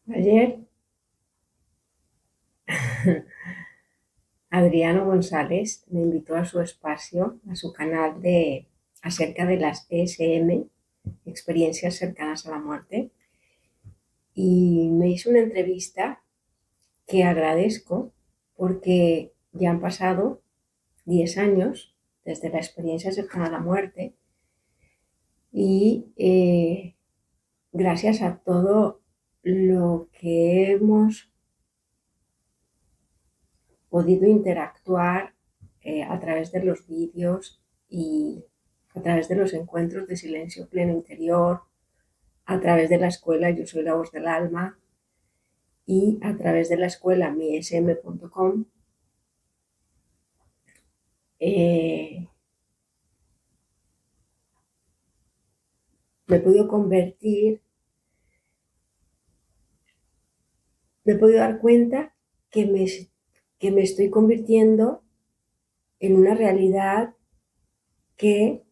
Ayer Adriano González me invitó a su espacio, a su canal acerca de las ESM, experiencias cercanas a la muerte, y me hizo una entrevista que agradezco porque ya han pasado 10 años desde la experiencia cercana a la muerte y gracias a todo lo que hemos podido interactuar a través de los vídeos y a través de los encuentros de silencio pleno interior, a través de la escuela Yo Soy la Voz del Alma y a través de la escuela miesm.com, eh, me he podido convertir, me he podido dar cuenta que me estoy convirtiendo en una realidad que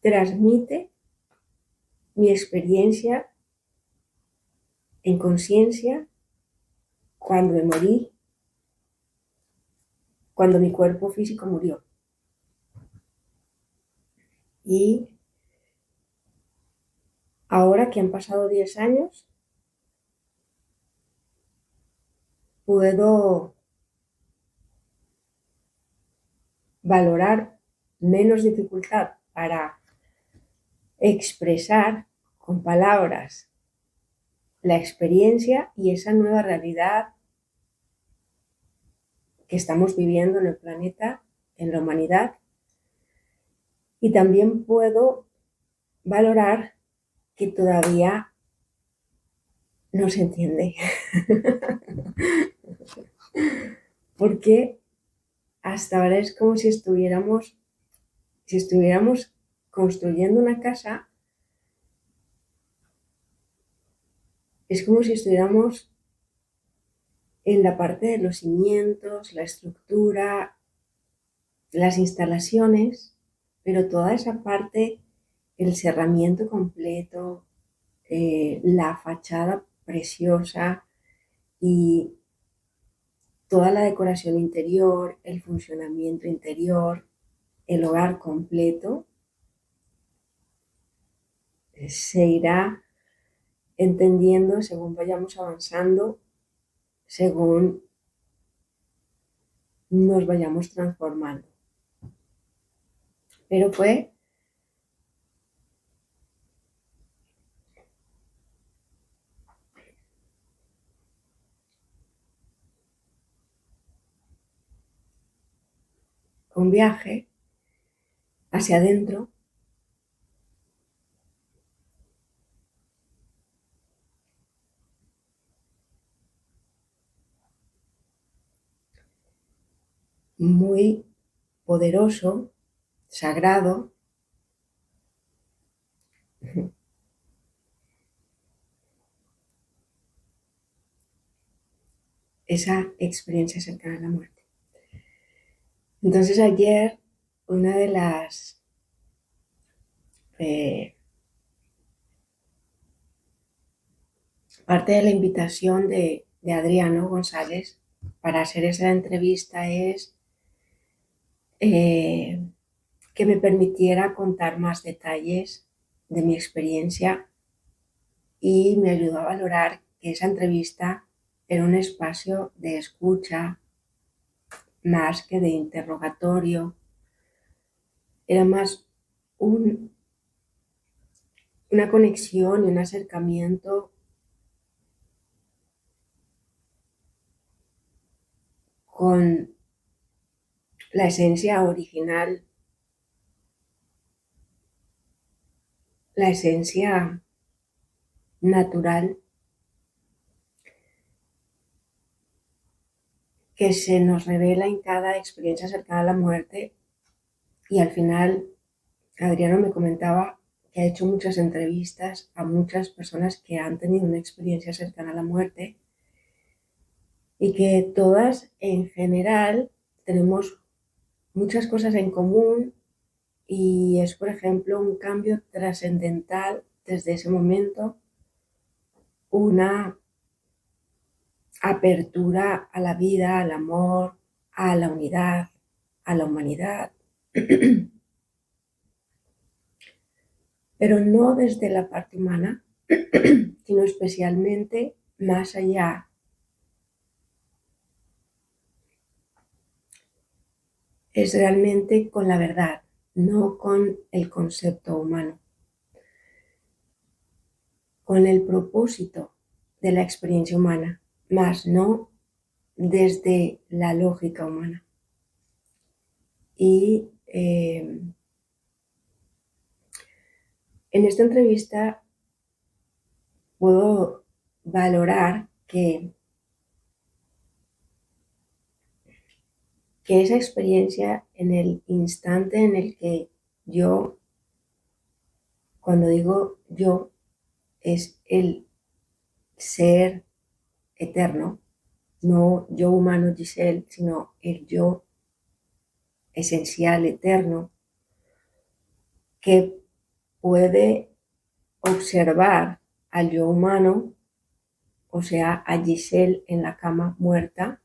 transmite mi experiencia en conciencia cuando me morí, cuando mi cuerpo físico murió. Y ahora que han pasado 10 años, puedo valorar menos dificultad para expresar con palabras la experiencia y esa nueva realidad que estamos viviendo en el planeta, en la humanidad. Y también puedo valorar que todavía no se entiende. Porque hasta ahora es como si estuviéramos construyendo una casa, es como si estuviéramos en la parte de los cimientos, la estructura, las instalaciones, pero toda esa parte, el cerramiento completo, la fachada preciosa y toda la decoración interior, el funcionamiento interior, el hogar completo, se irá entendiendo según vayamos avanzando, según nos vayamos transformando. Pero fue un viaje hacia adentro muy poderoso, sagrado, esa experiencia cercana a la muerte. Entonces ayer una de las parte de la invitación de Adriano González para hacer esa entrevista es que me permitiera contar más detalles de mi experiencia y me ayudó a valorar que esa entrevista era un espacio de escucha más que de interrogatorio, era más un, una conexión y un acercamiento con la esencia original, la esencia natural que se nos revela en cada experiencia cercana a la muerte. Y al final Adriano me comentaba que ha hecho muchas entrevistas a muchas personas que han tenido una experiencia cercana a la muerte y que todas en general tenemos muchas cosas en común y es, por ejemplo, un cambio trascendental desde ese momento, una apertura a la vida, al amor, a la unidad, a la humanidad, pero no desde la parte humana, sino especialmente más allá. Es realmente con la verdad, no con el concepto humano, con el propósito de la experiencia humana, más no desde la lógica humana. Y en esta entrevista puedo valorar que esa experiencia en el instante en el que yo, cuando digo yo, es el ser eterno, no yo humano Giselle, sino el yo esencial, eterno, que puede observar al yo humano, o sea, a Giselle en la cama muerta,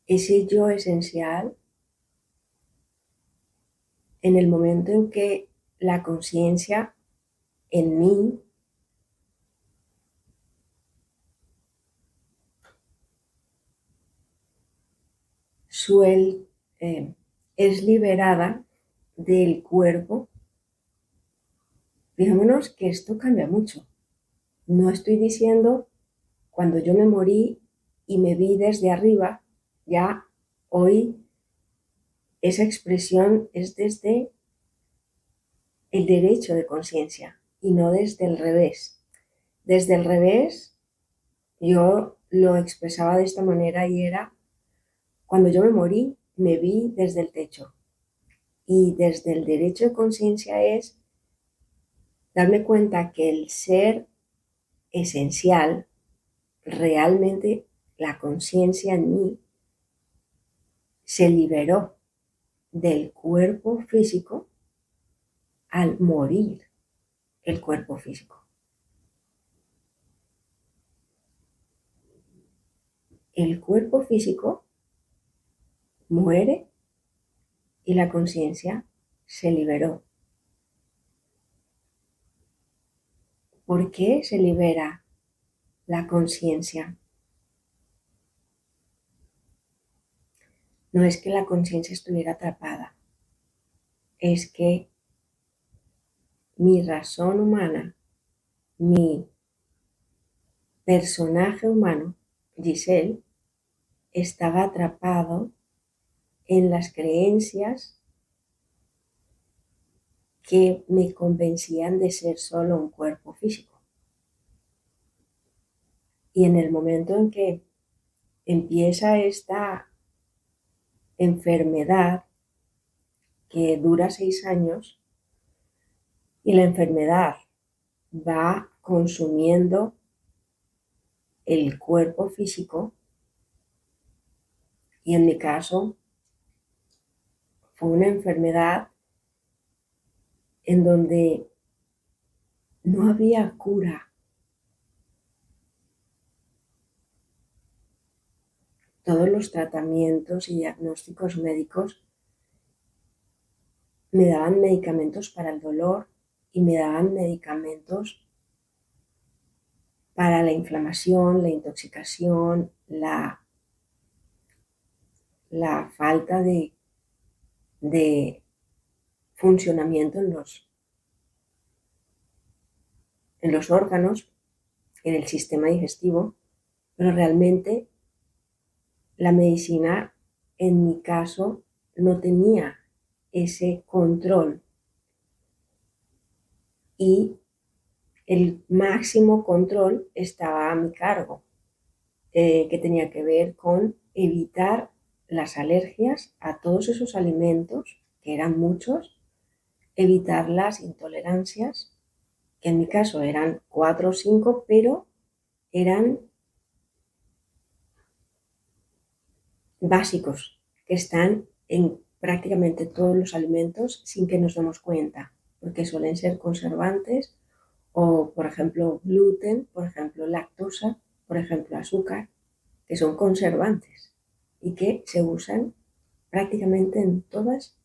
ese yo esencial, en el momento en que la conciencia en mí es liberada del cuerpo. Fijémonos que esto cambia mucho. No estoy diciendo cuando yo me morí y me vi desde arriba, ya hoy esa expresión es desde el derecho de conciencia y no desde el revés. Desde el revés, yo lo expresaba de esta manera y era, cuando yo me morí, me vi desde el techo. Y desde el derecho de conciencia es darme cuenta que el ser esencial, realmente la conciencia en mí, se liberó del cuerpo físico al morir el cuerpo físico. El cuerpo físico muere y la conciencia se liberó. ¿Por qué se libera la conciencia? No es que la conciencia estuviera atrapada, es que mi razón humana, mi personaje humano, Giselle, estaba atrapado en las creencias que me convencían de ser solo un cuerpo físico. Y en el momento en que empieza esta enfermedad que dura 6 años y la enfermedad va consumiendo el cuerpo físico, y en mi caso fue una enfermedad en donde no había cura. Todos los tratamientos y diagnósticos médicos me daban medicamentos para el dolor y me daban medicamentos para la inflamación, la intoxicación, la falta de funcionamiento en los órganos, en el sistema digestivo, pero realmente la medicina, en mi caso, no tenía ese control y el máximo control estaba a mi cargo, que tenía que ver con evitar las alergias a todos esos alimentos, que eran muchos, evitar las intolerancias, que en mi caso eran 4 o 5, pero eran básicos que están en prácticamente todos los alimentos sin que nos demos cuenta, porque suelen ser conservantes o, por ejemplo, gluten, por ejemplo, lactosa, por ejemplo, azúcar, que son conservantes y que se usan prácticamente en todas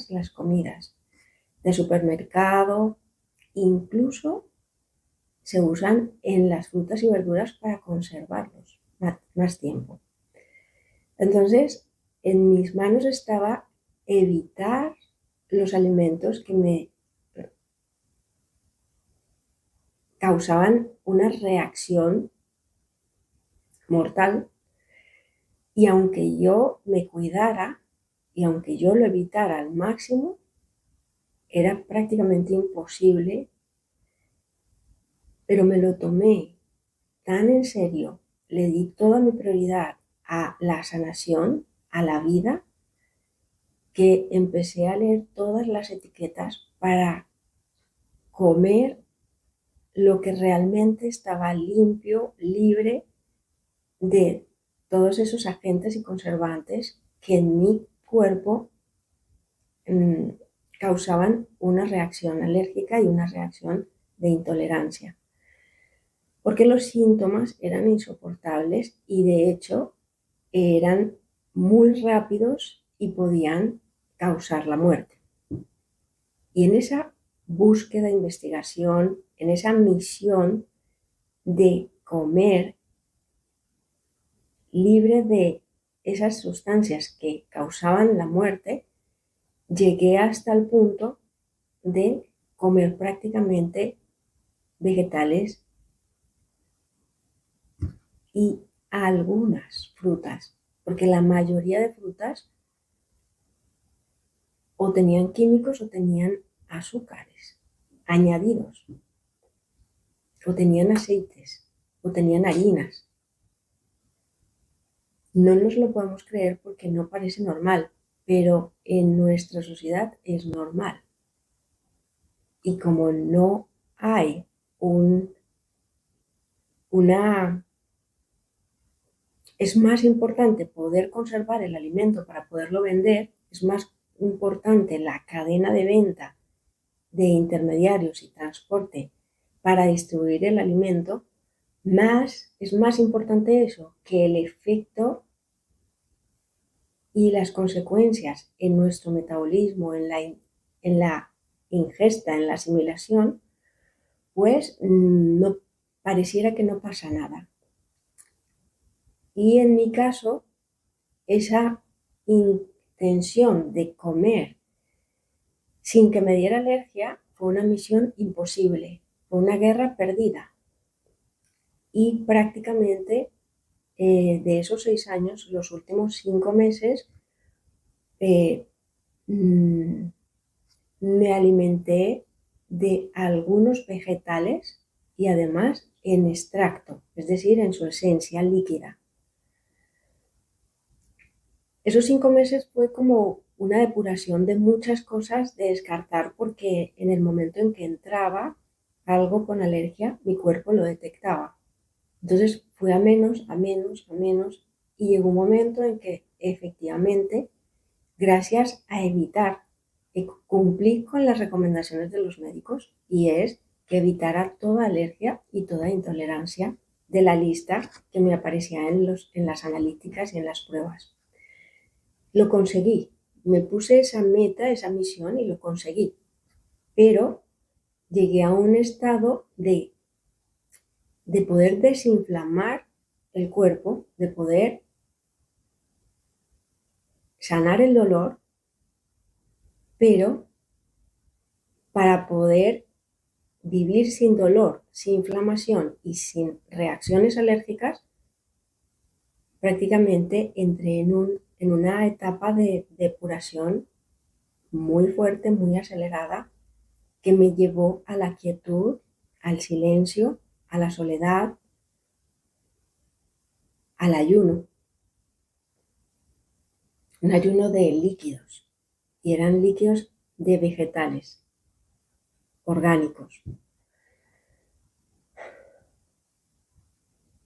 las comidas de supermercado, incluso se usan en las frutas y verduras para conservarlos más tiempo. Entonces, en mis manos estaba evitar los alimentos que me causaban una reacción mortal, y aunque yo me cuidara y aunque yo lo evitara al máximo, era prácticamente imposible, pero me lo tomé tan en serio, le di toda mi prioridad a la sanación, a la vida, que empecé a leer todas las etiquetas para comer lo que realmente estaba limpio, libre de todos esos agentes y conservantes que en mi cuerpo causaban una reacción alérgica y una reacción de intolerancia. Porque los síntomas eran insoportables y de hecho eran muy rápidos y podían causar la muerte. Y en esa búsqueda, investigación, en esa misión de comer libre de esas sustancias que causaban la muerte, llegué hasta el punto de comer prácticamente vegetales y algunas frutas, porque la mayoría de frutas o tenían químicos o tenían azúcares añadidos, o tenían aceites, o tenían harinas. No nos lo podemos creer porque no parece normal, pero en nuestra sociedad es normal. Y como no hay una... Es más importante poder conservar el alimento para poderlo vender, es más importante la cadena de venta de intermediarios y transporte para distribuir el alimento, es más importante eso que el efecto y las consecuencias en nuestro metabolismo, en la ingesta, en la asimilación, pues no pareciera que no pasa nada. Y en mi caso, esa intención de comer sin que me diera alergia fue una misión imposible, fue una guerra perdida. Y prácticamente de esos 6 años, los últimos 5 meses, me alimenté de algunos vegetales y además en extracto, es decir, en su esencia líquida. Esos 5 meses fue como una depuración de muchas cosas de descartar, porque en el momento en que entraba algo con alergia, mi cuerpo lo detectaba. Entonces fue a menos, a menos, a menos, y llegó un momento en que efectivamente, gracias a evitar, cumplí con las recomendaciones de los médicos, y es que evitara toda alergia y toda intolerancia de la lista que me aparecía en las analíticas y en las pruebas. Lo conseguí, me puse esa meta, esa misión y lo conseguí, pero llegué a un estado de poder desinflamar el cuerpo, de poder sanar el dolor, pero para poder vivir sin dolor, sin inflamación y sin reacciones alérgicas, prácticamente entré en una etapa de depuración muy fuerte, muy acelerada, que me llevó a la quietud, al silencio, a la soledad, al ayuno. Un ayuno de líquidos, y eran líquidos de vegetales orgánicos.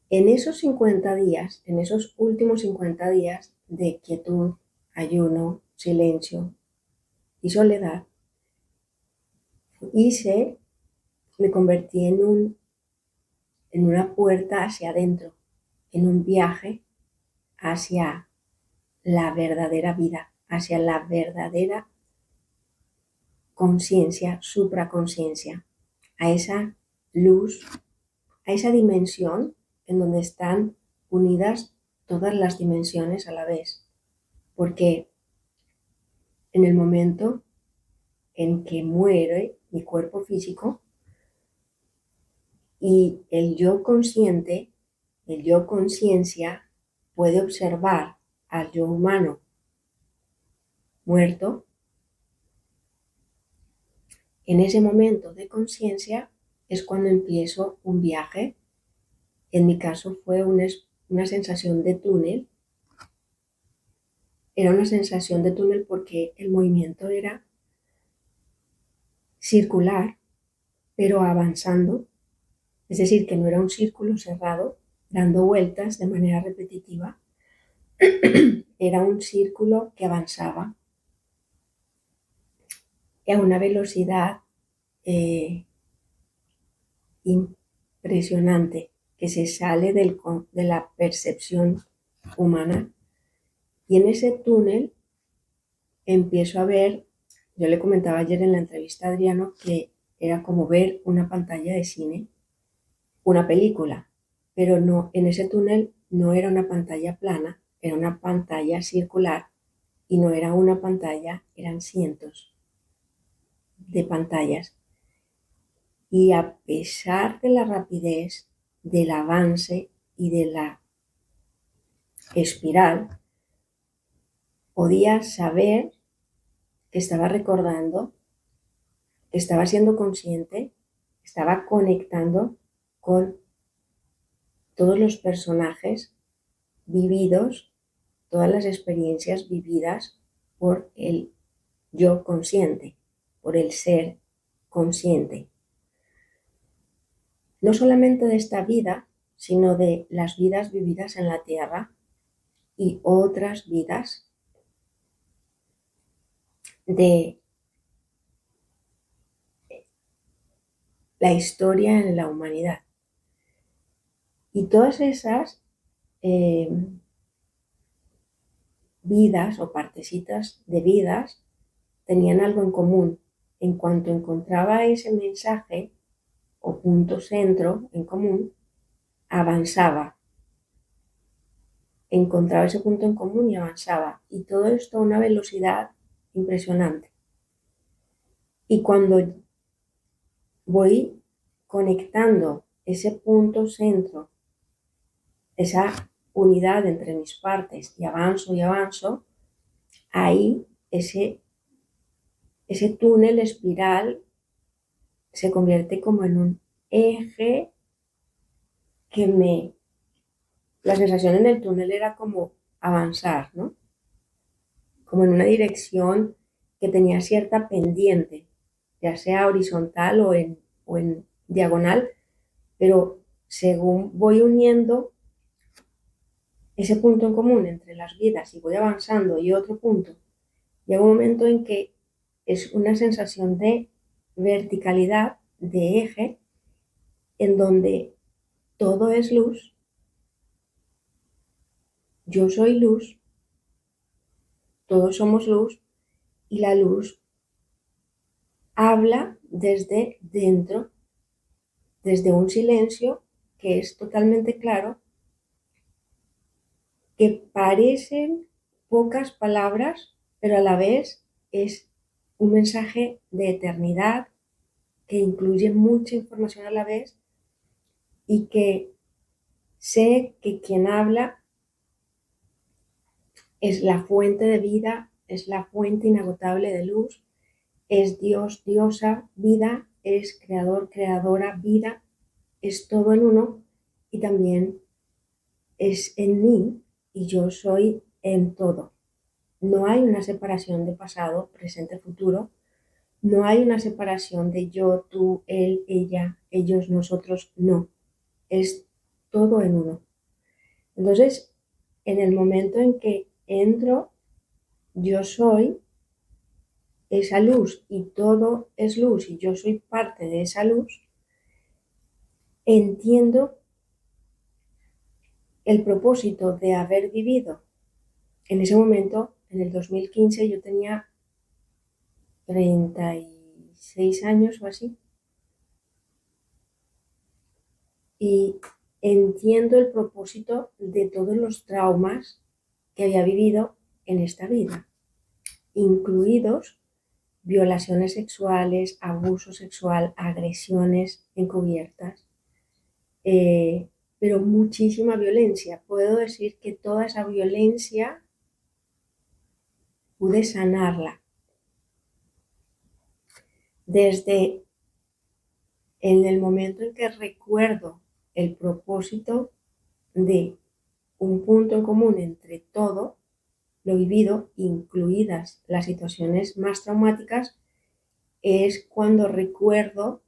En esos 50 días, en esos últimos 50 días, de quietud, ayuno, silencio y soledad, me convertí en una puerta hacia adentro, en un viaje hacia la verdadera vida, hacia la verdadera conciencia, supraconciencia, a esa luz, a esa dimensión en donde están unidas todas las dimensiones a la vez. Porque en el momento en que muere mi cuerpo físico y el yo consciente, el yo conciencia, puede observar al yo humano muerto, en ese momento de conciencia es cuando empiezo un viaje. En mi caso fue una sensación de túnel. Era una sensación de túnel porque el movimiento era circular, pero avanzando. Es decir, que no era un círculo cerrado, dando vueltas de manera repetitiva. Era un círculo que avanzaba a una velocidad impresionante, que se sale de la percepción humana. Y en ese túnel empiezo a ver, yo le comentaba ayer en la entrevista a Adriano que era como ver una pantalla de cine, una película, pero no, en ese túnel no era una pantalla plana, era una pantalla circular y no era una pantalla, eran cientos de pantallas. Y a pesar de la rapidez, del avance y de la espiral, podía saber que estaba recordando, que estaba siendo consciente, estaba conectando con todos los personajes vividos, todas las experiencias vividas por el yo consciente, por el ser consciente. No solamente de esta vida, sino de las vidas vividas en la Tierra y otras vidas de la historia en la humanidad. Y todas esas vidas o partecitas de vidas tenían algo en común. En cuanto encontraba ese mensaje o punto centro en común, avanzaba. Encontraba ese punto en común y avanzaba. Y todo esto a una velocidad impresionante. Y cuando voy conectando ese punto centro, esa unidad entre mis partes y avanzo, ahí ese túnel espiral se convierte como en un eje que la sensación en el túnel era como avanzar, ¿no? Como en una dirección que tenía cierta pendiente, ya sea horizontal o en diagonal, pero según voy uniendo ese punto en común entre las vidas y voy avanzando y otro punto, llega un momento en que es una sensación de verticalidad, de eje, en donde todo es luz, yo soy luz, todos somos luz y la luz habla desde dentro, desde un silencio que es totalmente claro, que parecen pocas palabras, pero a la vez es un mensaje de eternidad que incluye mucha información a la vez y que sé que quien habla es la fuente de vida, es la fuente inagotable de luz, es Dios, diosa, vida, es creador, creadora, vida, es todo en uno y también es en mí y yo soy en todo. No hay una separación de pasado, presente, futuro. No hay una separación de yo, tú, él, ella, ellos, nosotros. No. Es todo en uno. Entonces, en el momento en que entro, yo soy esa luz y todo es luz y yo soy parte de esa luz, entiendo el propósito de haber vivido. En ese momento, en el 2015, yo tenía 36 años o así. Y entiendo el propósito de todos los traumas que había vivido en esta vida, incluidos violaciones sexuales, abuso sexual, agresiones encubiertas, pero muchísima violencia. Puedo decir que toda esa violencia pude sanarla. Desde en el momento en que recuerdo el propósito de un punto en común entre todo lo vivido, incluidas las situaciones más traumáticas, es cuando recuerdo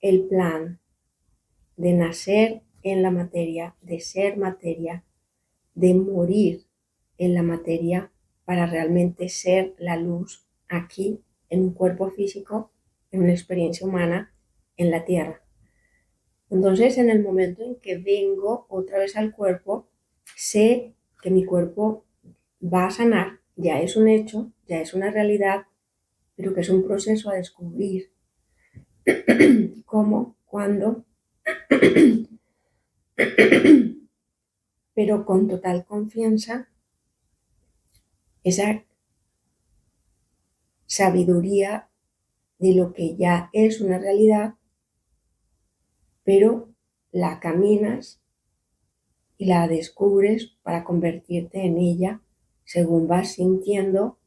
el plan de nacer en la materia, de ser materia, de morir en la materia para realmente ser la luz aquí en un cuerpo físico, en una experiencia humana en la tierra. Entonces, en el momento en que vengo otra vez al cuerpo, sé que mi cuerpo va a sanar, ya es un hecho, ya es una realidad, pero que es un proceso a descubrir. Cómo, cuándo, pero con total confianza, esa sabiduría de lo que ya es una realidad, pero la caminas y la descubres para convertirte en ella según vas sintiendo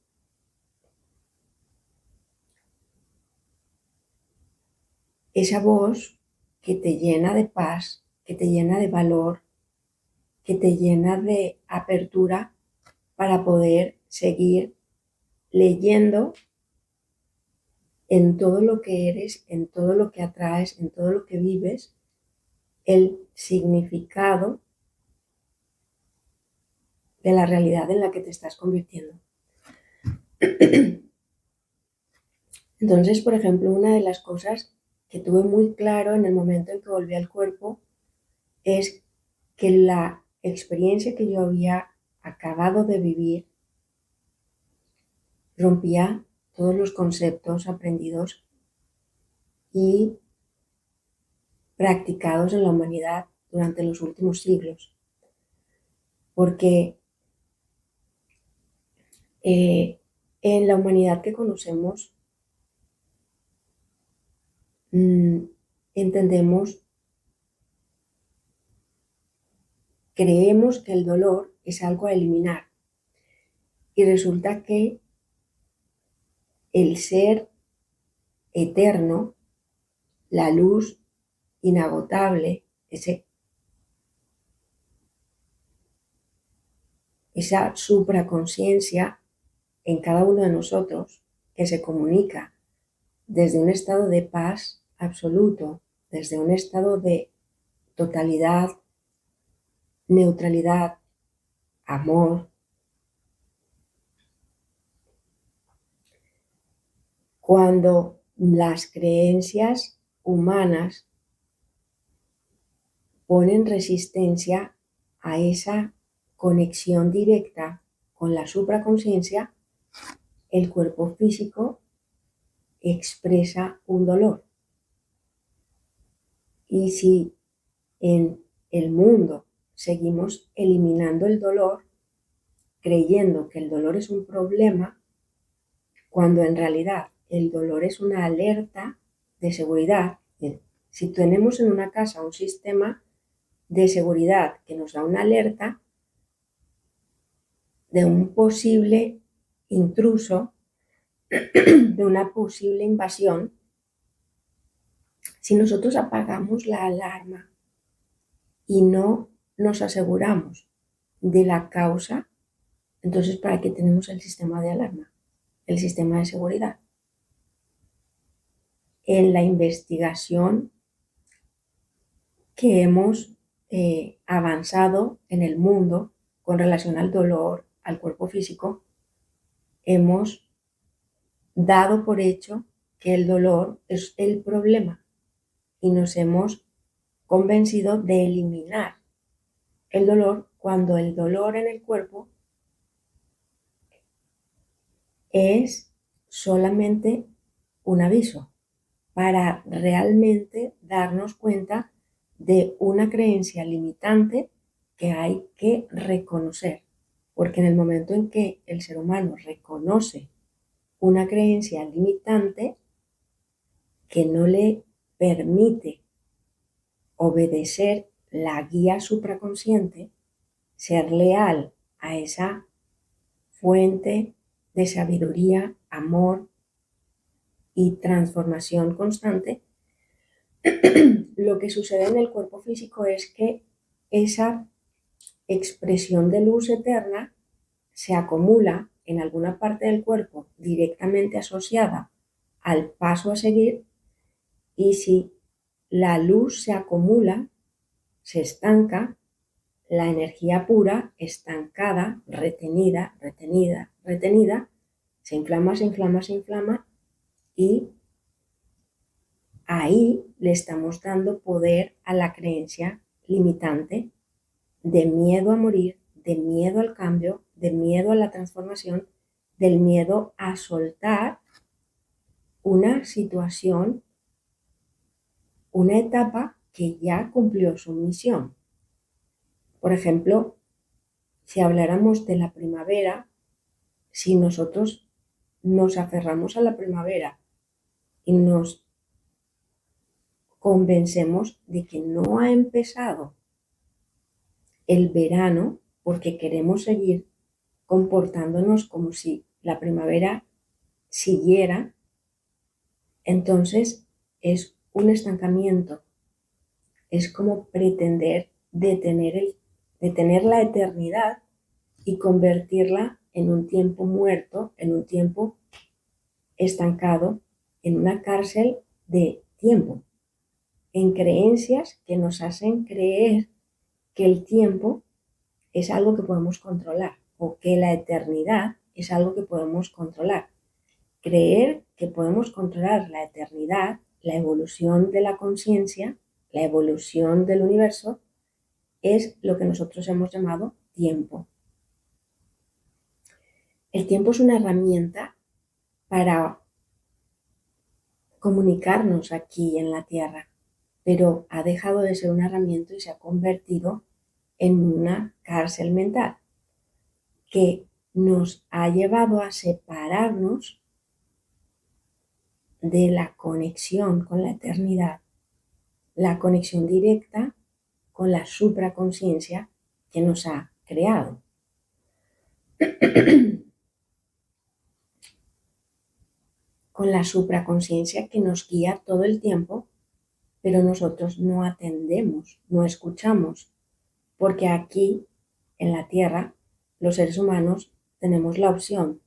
esa voz que te llena de paz, que te llena de valor, que te llena de apertura para poder seguir leyendo en todo lo que eres, en todo lo que atraes, en todo lo que vives, el significado de la realidad en la que te estás convirtiendo. Entonces, por ejemplo, una de las cosas que tuve muy claro en el momento en que volví al cuerpo es que la experiencia que yo había acabado de vivir rompía todos los conceptos aprendidos y practicados en la humanidad durante los últimos siglos. Porque en la humanidad que conocemos entendemos, creemos que el dolor es algo a eliminar. Y resulta que el ser eterno, la luz inagotable, esa supraconciencia en cada uno de nosotros que se comunica desde un estado de paz absoluto, desde un estado de totalidad, neutralidad, amor. Cuando las creencias humanas ponen resistencia a esa conexión directa con la supraconciencia, el cuerpo físico expresa un dolor. Y si en el mundo seguimos eliminando el dolor, creyendo que el dolor es un problema, cuando en realidad el dolor es una alerta de seguridad. Si tenemos en una casa un sistema de seguridad que nos da una alerta de un posible intruso, de una posible invasión, si nosotros apagamos la alarma y no nos aseguramos de la causa, entonces ¿para qué tenemos el sistema de alarma? El sistema de seguridad. En la investigación que hemos avanzado en el mundo con relación al dolor, al cuerpo físico, hemos dado por hecho que el dolor es el problema y nos hemos convencido de eliminar el dolor cuando el dolor en el cuerpo es solamente un aviso para realmente darnos cuenta de una creencia limitante que hay que reconocer. Porque en el momento en que el ser humano reconoce una creencia limitante que no le permite obedecer la guía supraconsciente, ser leal a esa fuente de sabiduría, amor y transformación constante, lo que sucede en el cuerpo físico es que esa expresión de luz eterna se acumula en alguna parte del cuerpo directamente asociada al paso a seguir, y si la luz se acumula, se estanca, la energía pura, estancada, retenida, retenida, retenida, se inflama, se inflama, se inflama, y ahí le estamos dando poder a la creencia limitante de miedo a morir, de miedo al cambio, de miedo a la transformación, del miedo a soltar una situación, una etapa que ya cumplió su misión. Por ejemplo, si habláramos de la primavera, si nosotros nos aferramos a la primavera y nos convencemos de que no ha empezado el verano porque queremos seguir comportándonos como si la primavera siguiera, entonces es un estancamiento. Es como pretender detener la eternidad y convertirla en un tiempo muerto, en un tiempo estancado, en una cárcel de tiempo, en creencias que nos hacen creer que el tiempo es algo que podemos controlar o que la eternidad es algo que podemos controlar. Creer que podemos controlar la eternidad, la evolución de la conciencia, la evolución del universo, es lo que nosotros hemos llamado tiempo. El tiempo es una herramienta para comunicarnos aquí en la Tierra, pero ha dejado de ser una herramienta y se ha convertido en una cárcel mental que nos ha llevado a separarnos de la conexión con la eternidad, la conexión directa con la supraconsciencia que nos ha creado. Con la supraconsciencia que nos guía todo el tiempo, pero nosotros no atendemos, no escuchamos, porque aquí en la Tierra los seres humanos tenemos la opción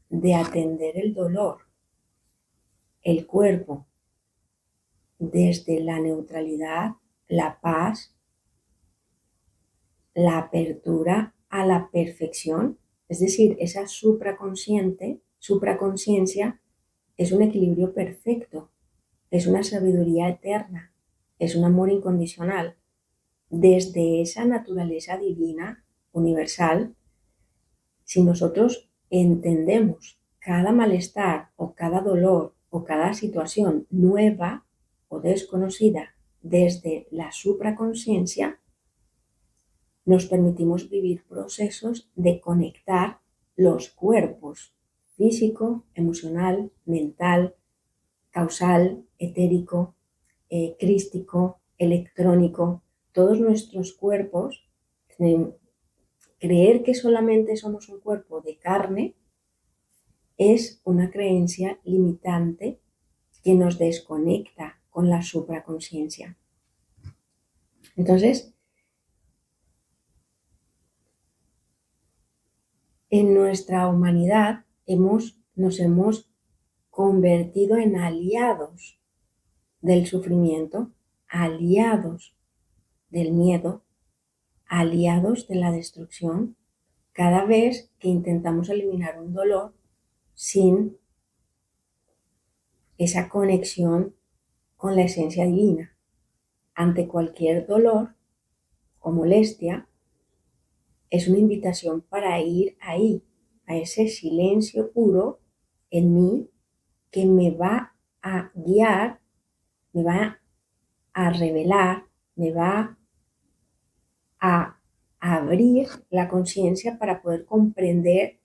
de atender el dolor, el cuerpo, desde la neutralidad, la paz, la apertura a la perfección, es decir, esa supraconsciencia es un equilibrio perfecto, es una sabiduría eterna, es un amor incondicional. Desde esa naturaleza divina, universal, si nosotros entendemos cada malestar o cada dolor o cada situación nueva o desconocida desde la supraconsciencia, nos permitimos vivir procesos de conectar los cuerpos físico, emocional, mental, causal, etérico, crístico, electrónico, todos nuestros cuerpos. Creer que solamente somos un cuerpo de carne es una creencia limitante que nos desconecta con la supraconsciencia. Entonces, en nuestra humanidad nos hemos convertido en aliados del sufrimiento, aliados del miedo, aliados de la destrucción, cada vez que intentamos eliminar un dolor sin esa conexión con la esencia divina. Ante cualquier dolor o molestia, es una invitación para ir ahí, a ese silencio puro en mí que me va a guiar, me va a revelar, me va a abrir la conciencia para poder comprender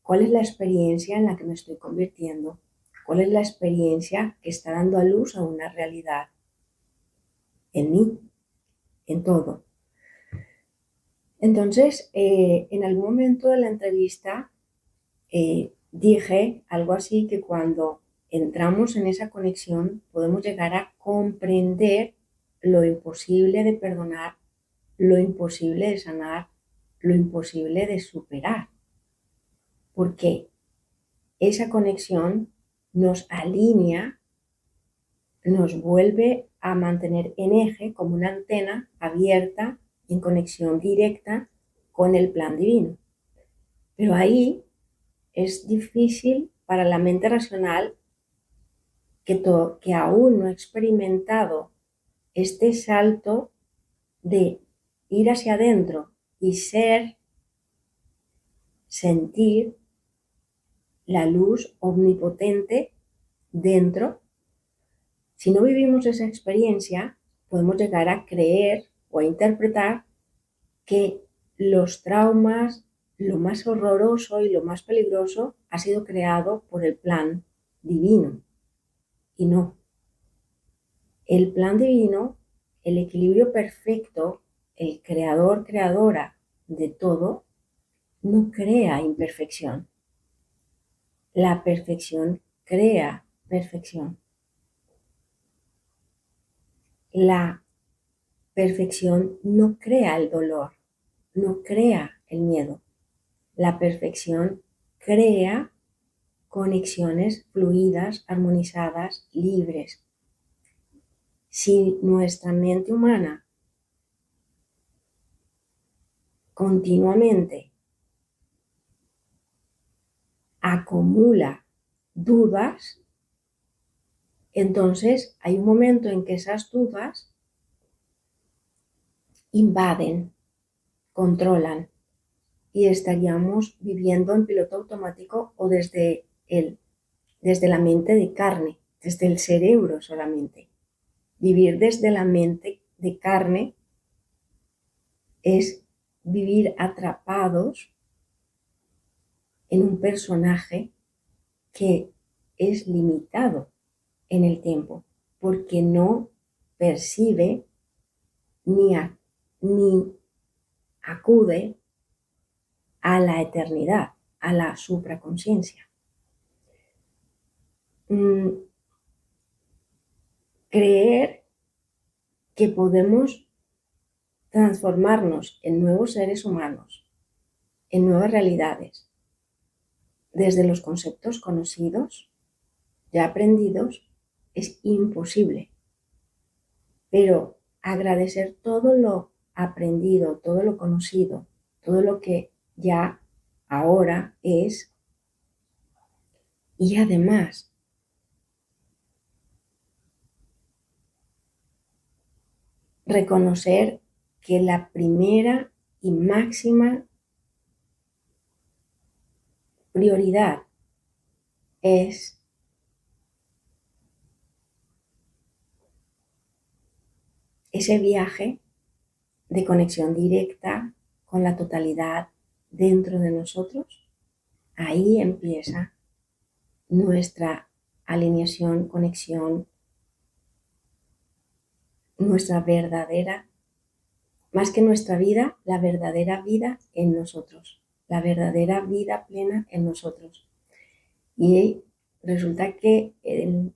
cuál es la experiencia en la que me estoy convirtiendo, cuál es la experiencia que está dando a luz a una realidad en mí, en todo. Entonces, en algún momento de la entrevista dije algo así que cuando entramos en esa conexión podemos llegar a comprender lo imposible de perdonar, lo imposible de sanar, lo imposible de superar. Porque esa conexión nos alinea, nos vuelve a mantener en eje como una antena abierta en conexión directa con el plan divino. Pero ahí es difícil para la mente racional que aún no ha experimentado este salto de ir hacia adentro y sentir la luz omnipotente dentro. Si no vivimos esa experiencia, podemos llegar a creer o a interpretar que los traumas, lo más horroroso y lo más peligroso ha sido creado por el plan divino. Y no. El plan divino, el equilibrio perfecto, el creador, creadora de todo, no crea imperfección. La perfección crea perfección. La perfección no crea el dolor, no crea el miedo. La perfección crea conexiones fluidas, armonizadas, libres. Si nuestra mente humana continuamente acumula dudas, entonces hay un momento en que esas dudas invaden, controlan y estaríamos viviendo en piloto automático o desde la mente de carne, desde el cerebro solamente. Vivir desde la mente de carne es vivir atrapados en un personaje que es limitado en el tiempo, porque no percibe ni acude a la eternidad, a la supraconciencia. Creer que podemos transformarnos en nuevos seres humanos, en nuevas realidades, desde los conceptos conocidos, ya aprendidos, es imposible. Pero agradecer todo lo aprendido, todo lo conocido, todo lo que ya ahora es, y además reconocer que la primera y máxima prioridad es ese viaje de conexión directa con la totalidad dentro de nosotros. Ahí empieza nuestra alineación, conexión, nuestra verdadera, más que nuestra vida, la verdadera vida en nosotros, la verdadera vida plena en nosotros. Y resulta que el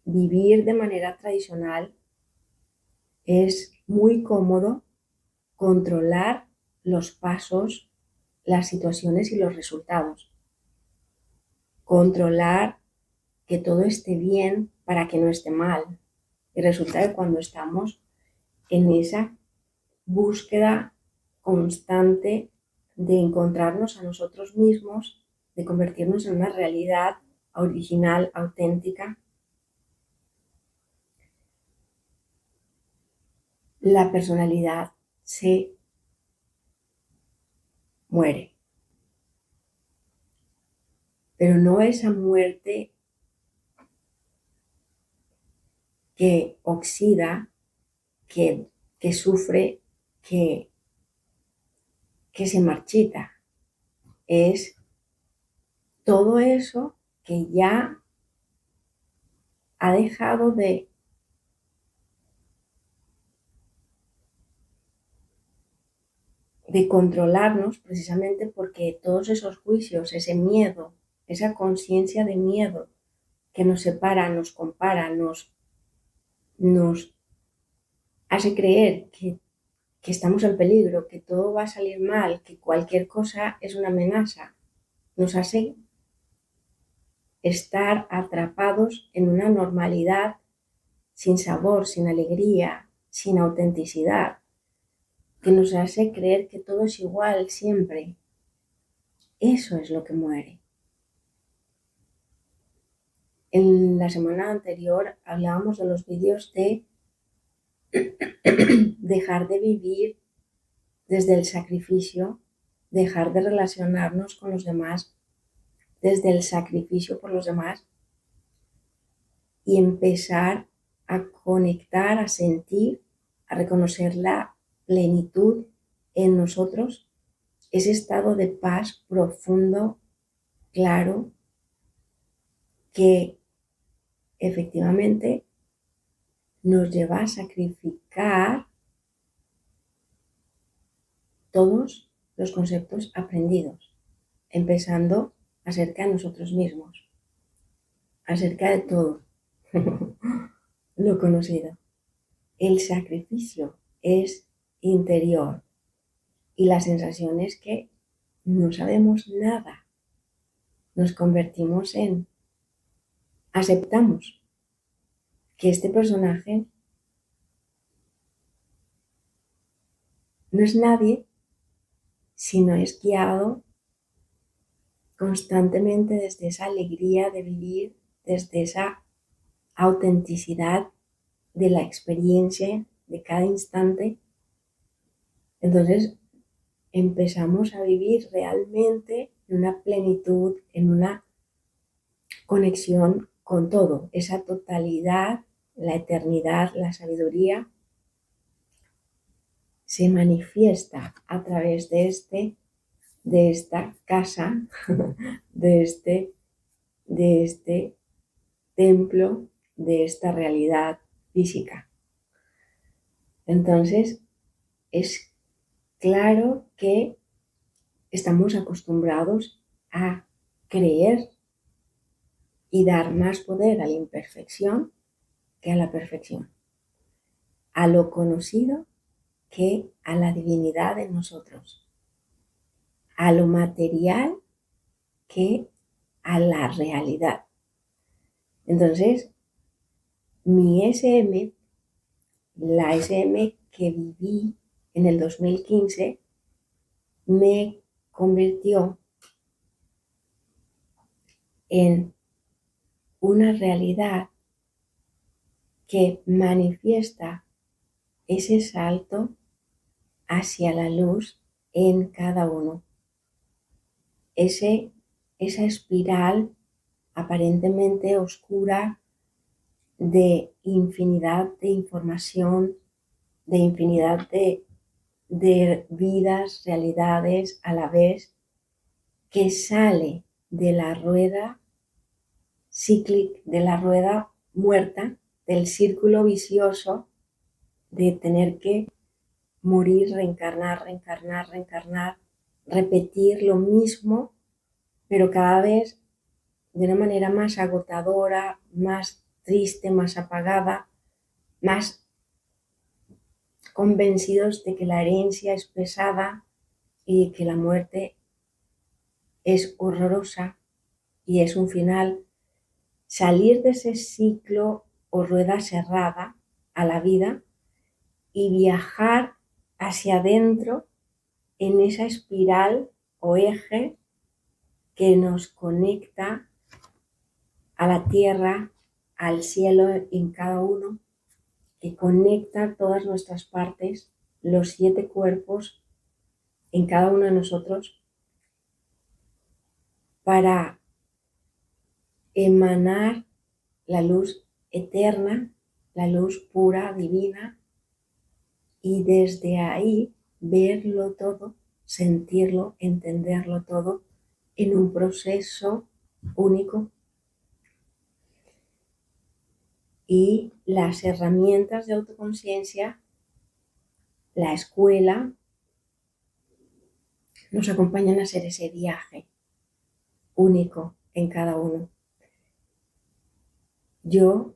vivir de manera tradicional es muy cómodo controlar los pasos, las situaciones y los resultados. Controlar que todo esté bien para que no esté mal. Y resulta que cuando estamos en esa búsqueda constante de encontrarnos a nosotros mismos, de convertirnos en una realidad original, auténtica. La personalidad se muere, pero no esa muerte que oxida, que sufre, que se marchita. Es todo eso que ya ha dejado de controlarnos, precisamente porque todos esos juicios, ese miedo, esa conciencia de miedo que nos separa, nos compara, nos hace creer que estamos en peligro, que todo va a salir mal, que cualquier cosa es una amenaza, nos hace estar atrapados en una normalidad sin sabor, sin alegría, sin autenticidad, que nos hace creer que todo es igual siempre. Eso es lo que muere. En la semana anterior hablábamos de los vídeos de dejar de vivir desde el sacrificio, dejar de relacionarnos con los demás desde el sacrificio por los demás y empezar a conectar, a sentir, a reconocer la plenitud en nosotros, ese estado de paz profundo, claro, que efectivamente nos lleva a sacrificar todos los conceptos aprendidos, empezando acerca de nosotros mismos, acerca de todo lo conocido. El sacrificio es interior y la sensación es que no sabemos nada. Nos convertimos en, aceptamos que este personaje no es nadie, sino es guiado constantemente desde esa alegría de vivir, desde esa autenticidad de la experiencia de cada instante. Entonces empezamos a vivir realmente en una plenitud, en una conexión con todo, esa totalidad, la eternidad, la sabiduría se manifiesta a través de esta casa, de este templo, de esta realidad física. Entonces, es claro que estamos acostumbrados a creer y dar más poder a la imperfección que a la perfección, a lo conocido que a la divinidad en nosotros, a lo material que a la realidad. Entonces, mi SM, la SM que viví en el 2015, me convirtió en una realidad que manifiesta ese salto hacia la luz en cada uno. Esa espiral aparentemente oscura de infinidad de información, de infinidad de vidas, realidades a la vez, que sale de la rueda cíclica, de la rueda muerta, del círculo vicioso de tener que morir, reencarnar, reencarnar, reencarnar, repetir lo mismo, pero cada vez de una manera más agotadora, más triste, más apagada, más convencidos de que la herencia es pesada y de que la muerte es horrorosa y es un final. Salir de ese ciclo o rueda cerrada a la vida y viajar hacia adentro en esa espiral o eje que nos conecta a la tierra, al cielo en cada uno, que conecta todas nuestras partes, los 7 cuerpos en cada uno de nosotros, para emanar la luz eterna, la luz pura, divina, y desde ahí verlo todo, sentirlo, entenderlo todo en un proceso único. Y las herramientas de autoconciencia, la escuela, nos acompañan a hacer ese viaje único en cada uno. Yo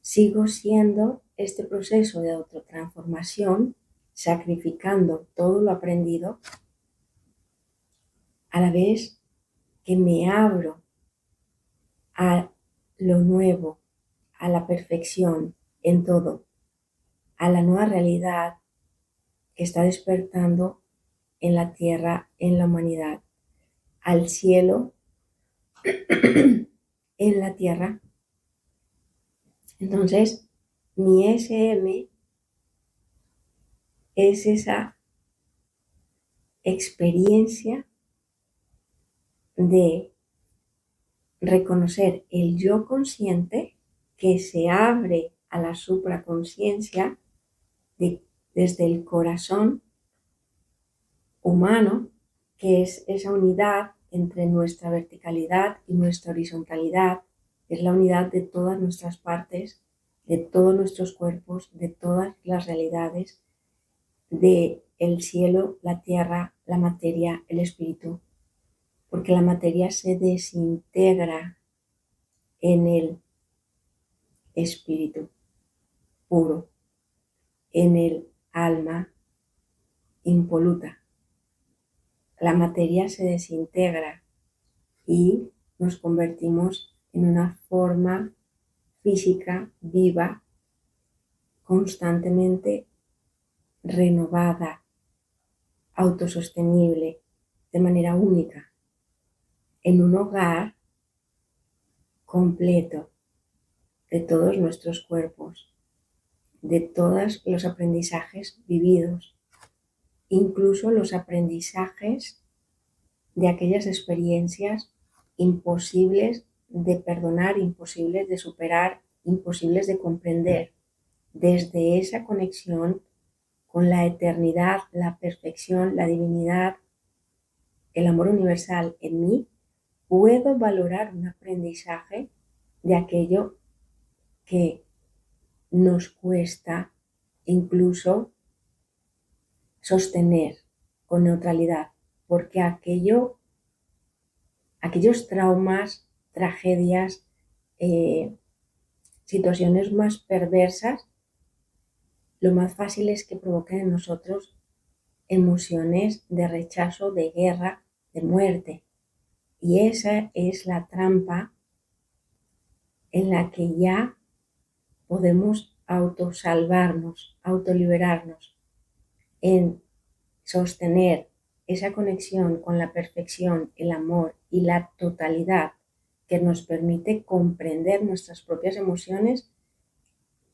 sigo siendo este proceso de autotransformación, sacrificando todo lo aprendido, a la vez que me abro a lo nuevo, a la perfección en todo, a la nueva realidad que está despertando en la tierra, en la humanidad, al cielo en la tierra. Entonces, mi SM es esa experiencia de reconocer el yo consciente que se abre a la supraconsciencia desde el corazón humano, que es esa unidad entre nuestra verticalidad y nuestra horizontalidad, es la unidad de todas nuestras partes, de todos nuestros cuerpos, de todas las realidades, de el cielo, la tierra, la materia, el espíritu, porque la materia se desintegra en el espíritu puro, en el alma impoluta. La materia se desintegra y nos convertimos en una forma física viva, constantemente renovada, autosostenible, de manera única, en un hogar completo de todos nuestros cuerpos, de todos los aprendizajes vividos, incluso los aprendizajes de aquellas experiencias imposibles de perdonar, imposibles de superar, imposibles de comprender. Desde esa conexión con la eternidad, la perfección, la divinidad, el amor universal en mí, puedo valorar un aprendizaje de aquello que nos cuesta incluso sostener con neutralidad, porque aquellos traumas, tragedias, situaciones más perversas, lo más fácil es que provoquen en nosotros emociones de rechazo, de guerra, de muerte. Y esa es la trampa en la que ya podemos autosalvarnos, autoliberarnos, en sostener esa conexión con la perfección, el amor y la totalidad que nos permite comprender nuestras propias emociones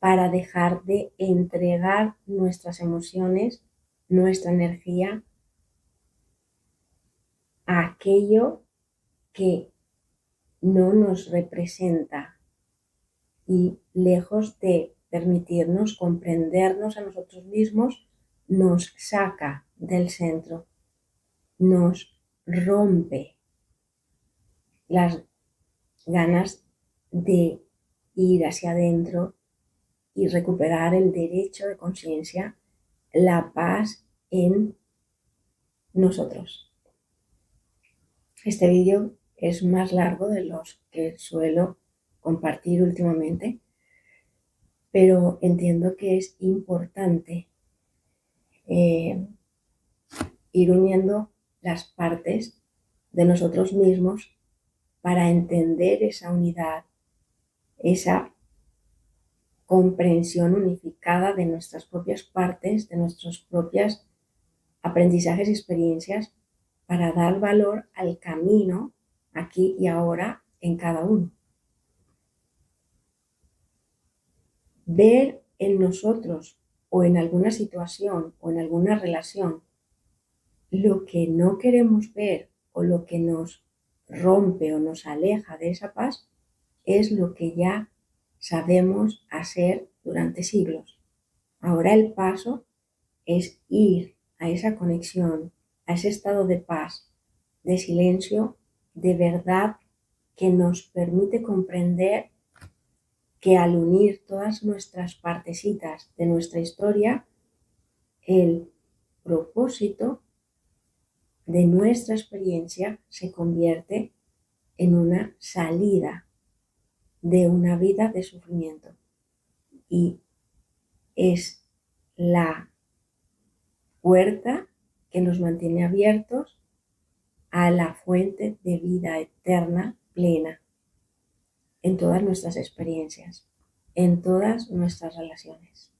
para dejar de entregar nuestras emociones, nuestra energía a aquello que no nos representa y lejos de permitirnos comprendernos a nosotros mismos, nos saca del centro, nos rompe las ganas de ir hacia adentro y recuperar el derecho de conciencia, la paz en nosotros. Este vídeo es más largo de los que suelo compartir últimamente, pero entiendo que es importante ir uniendo las partes de nosotros mismos para entender esa unidad, esa comprensión unificada de nuestras propias partes, de nuestras propias aprendizajes y experiencias para dar valor al camino aquí y ahora en cada uno. Ver en nosotros o en alguna situación o en alguna relación lo que no queremos ver o lo que nos rompe o nos aleja de esa paz es lo que ya sabemos hacer durante siglos. Ahora el paso es ir a esa conexión, a ese estado de paz, de silencio, de verdad, que nos permite comprender que al unir todas nuestras partecitas de nuestra historia, el propósito de nuestra experiencia se convierte en una salida de una vida de sufrimiento y es la puerta que nos mantiene abiertos a la fuente de vida eterna plena en todas nuestras experiencias, en todas nuestras relaciones.